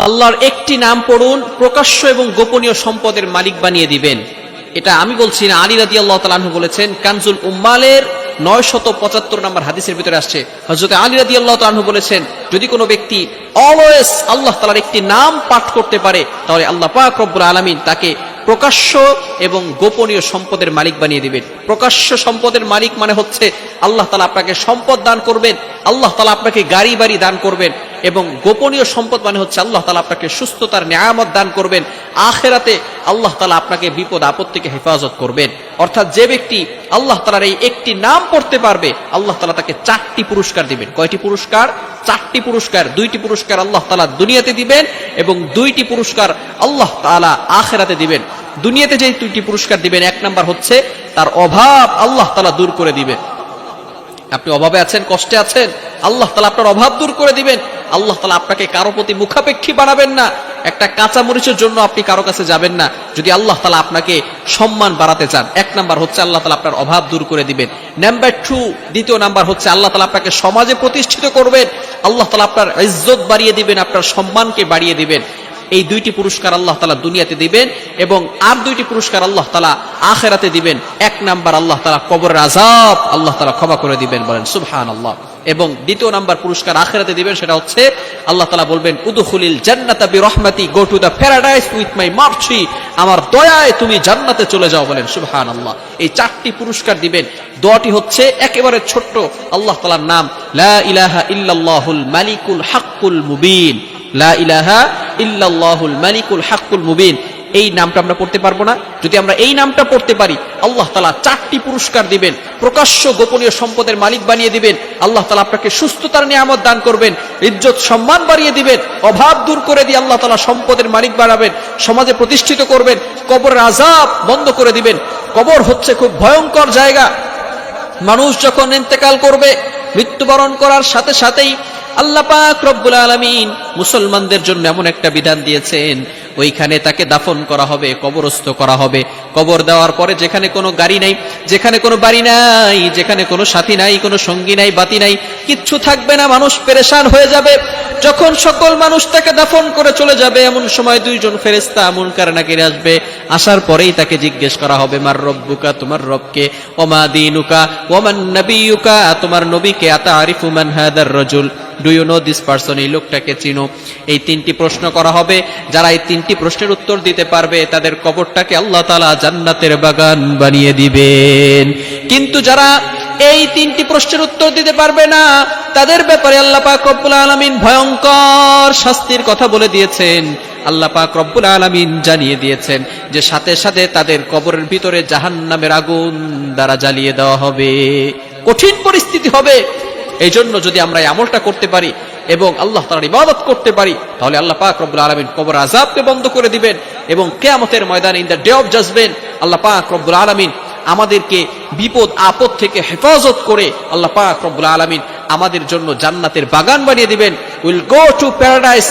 আল্লাহর একটি নাম পড়ুন, প্রকাশ্য এবং গোপনীয় সম্পদের মালিক বানিয়ে দিবেন। এটা আমি বলছি না, আলী রাদিয়াল্লাহু তাআলা আনহু বলেছেন। কানজুল উম্মালের 975 নম্বর হাদিসের ভিতরে আসছে, হযরত আলী রাদিয়াল্লাহু তাআলা আনহু বলেছেন, যদি কোনো ব্যক্তি অলওয়েজ আল্লাহ তাআলার একটি নাম পাঠ করতে পারে, তাহলে আল্লাহ পাক রব্বুল আলামিন তাকে প্রকাশ্য এবং গোপনীয় সম্পদের মালিক বানিয়ে দিবেন। প্রকাশ্য সম্পদের মালিক মানে হচ্ছে আল্লাহ তাআলা আপনাকে সম্পদ দান করবেন, আল্লাহ তাআলা আপনাকে গাড়ি বাড়ি দান করবেন। এবং গোপনীয় সম্পদ মানে হচ্ছে আল্লাহ তাআলা আপনাকে সুস্থতার নিয়ামত দান করবেন। আখিরাতে আল্লাহ তাআলা আপনাকে বিপদ আপদ থেকে হেফাজত করবেন। অর্থাৎ যে ব্যক্তি আল্লাহ তাআলার এই একটি নাম পড়তে পারবে, আল্লাহ তাআলা তাকে 4টি পুরস্কার দিবেন। কয়টি পুরস্কার? 4টি পুরস্কার। 2টি পুরস্কার আল্লাহ তাআলা দুনিয়াতে দিবেন এবং 2টি পুরস্কার আল্লাহ তাআলা আখিরাতে দিবেন। দুনিয়াতে যে 2টি পুরস্কার দিবেন, 1 নাম্বার হচ্ছে তার অভাব আল্লাহ তাআলা দূর করে দিবেন। আপনি অভাবে আছেন, কষ্টে আছেন, আল্লাহ তাআলা আপনার অভাব দূর করে দিবেন। আল্লাহ তাআলা আপনাকে কারো প্রতি মুখাপেক্ষী বানাবেন না। একটা কাঁচা মরিচের জন্য আপনি কারো কাছে যাবেন না, যদি আল্লাহ তাআলা আপনাকে সম্মান বাড়াতে চান। 1 নাম্বার হচ্ছে আল্লাহ তাআলা আপনার অভাব দূর করে দিবেন। নাম্বার 2, দ্বিতীয় নাম্বার হচ্ছে আল্লাহ তাআলা আপনাকে সমাজে প্রতিষ্ঠিত করবেন। আল্লাহ তাআলা আপনার ইজ্জত বাড়িয়ে দিবেন, আপনার সম্মানকে বাড়িয়ে দিবেন। এই 2টি পুরস্কার আল্লাহ তাআলা দুনিয়াতে দিবেন এবং আর 2টি পুরস্কার আল্লাহ তাআলা আখিরাতে দিবেন। 1 নাম্বার আল্লাহ তাআলা কবরের আযাব আল্লাহ তাআলা ক্ষমা করে দিবেন, বলেন সুবহানাল্লাহ। এবং দ্বিতীয় নাম্বার পুরস্কার আখিরাতে দিবেন, সেটা হচ্ছে আল্লাহ তাআলা বলবেন, উদখুলিল জান্নাতা বিরহমাতি, go to the paradise with my mercy, আমার দয়ায় তুমি জান্নাতে চলে যাও, বলেন সুবহানাল্লাহ। এই 4টি পুরস্কার দিবেন। দোয়াটি হচ্ছে একেবারে ছোট্ট, আল্লাহ তাআলার নাম লা ইলাহা ইল্লাল্লাহুল মালিকুল হাক্কুল মুবিন। লা ইলাহা ইল্লাল্লাহুল মালিকুল হাক্কুল মুবিন। এই নামটা আমরা পড়তে পারবো না? যদি আমরা এই নামটা পড়তে পারি, আল্লাহ তাআলা 4টি পুরস্কার দিবেন, প্রকাশ্য গোপনীয় সম্পদের মালিক বানিয়ে দিবেন। আল্লাহ তাআলা আপনাকে সুস্থতার নিয়ামত দান করবেন, ইজ্জত সম্মান বাড়িয়ে দিবেন, অভাব দূর করে দিয়ে আল্লাহ তাআলা সম্পদের মালিক বানাবেন, সমাজে প্রতিষ্ঠিত করবেন, কবরের আযাব বন্ধ করে দিবেন। কবর হচ্ছে খুব ভয়ঙ্কর জায়গা। মানুষ যখন ইন্তেকাল করবে, মৃত্যুবরণ করার সাথে সাথেই আল্লাহ পাক রব্বুল আলামিন মুসলমানদের জন্য এমন একটা বিধান দিয়েছেন, ওইখানে তাকে দাফন করা হবে, কবরস্থ করা হবে। কবর দেওয়ার পরে যেখানে কোনো গাড়ি নাই, যেখানে কোনো বাড়ি নাই, যেখানে কোনো সাথী নাই, কোনো সঙ্গী নাই, বাতি নাই, কিচ্ছু থাকবে না, মানুষ পেরেশান হয়ে যাবে। যখন সকল মানুষ তাকে দাফন করে চলে যাবে, এমন সময় 2 জন ফেরেশতা মুনকার নাকির আসবে। আসার পরেই তাকে জিজ্ঞেস করা হবে, মার রব্বুকা, তোমার রবকে, ওমা দীনুকা, ওমান নবিয়ুকা, তোমার নবীকে, আতারিফু মান হাদার রাজুল, do you know this person, এই লোকটাকে চিনো। এই 3টি প্রশ্ন করা হবে। যারা এই 3টি প্রশ্নের উত্তর দিতে পারবে, তাদের কবরটাকে আল্লাহ তাআলা জান্নাতের বাগান বানিয়ে দিবেন। কিন্তু যারা এই 3টি প্রশ্নের উত্তর দিতে পারবে না, তাদের ব্যাপারে আল্লাহ পাক রব্বুল আলামিন ভয়ঙ্কর শাস্তির কথা বলে দিয়েছেন। আল্লাহ পাক রব্বুল আলামিন জানিয়ে দিয়েছেন যে সাথে সাথে তাদের কবরের ভিতরে জাহান্নামের আগুন দ্বারা জ্বালিয়ে দেওয়া হবে। কঠিন পরিস্থিতি হবে। এই জন্য যদি আমরা এই আমলটা করতে পারি এবং আল্লাহ তাআলার ইবাদত করতে পারি, তাহলে আল্লাহ পাক রব্বুল আলামিন কবর আযাবকে বন্ধ করে দিবেন এবং কিয়ামতের ময়দানে, in the day of judgement, আল্লাহ পাক রব্বুল আলামিন আমাদেরকে বিপদ আপদ থেকে হেফাজত করে আল্লাহ পাক রব্বুল আলামিন আমাদের জন্য জান্নাতের বাগান বানিয়ে দিবেন। Will go to paradise.